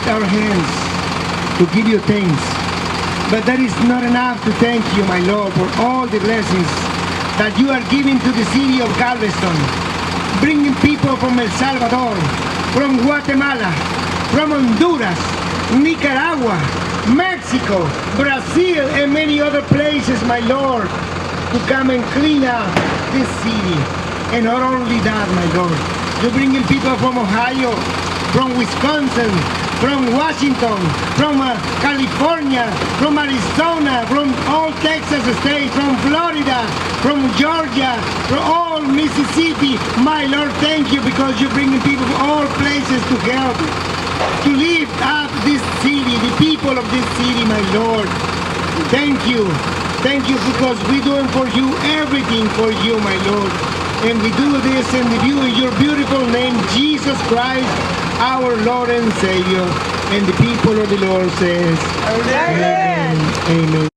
lift our hands to give you thanks. But that is not enough to thank you, my Lord, for all the blessings that you are giving to the city of Galveston, bringing people from El Salvador, from Guatemala, from Honduras, Nicaragua, Mexico, Brazil, and many other places, my Lord, to come and clean up this city. And not only that, my Lord, you're bringing people from Ohio, from Wisconsin, from Washington, from California, from Arizona, from all Texas states, from Florida, from Georgia, from all Mississippi. My Lord, thank you, because you're bringing people from all places to help, to lift up this city, the people of this city, my Lord. Thank you. Thank you, because we're doing for you everything for you, my Lord. And we do this in your beautiful name, Jesus Christ, our Lord and Savior. And the people of the Lord says, Amen. Amen.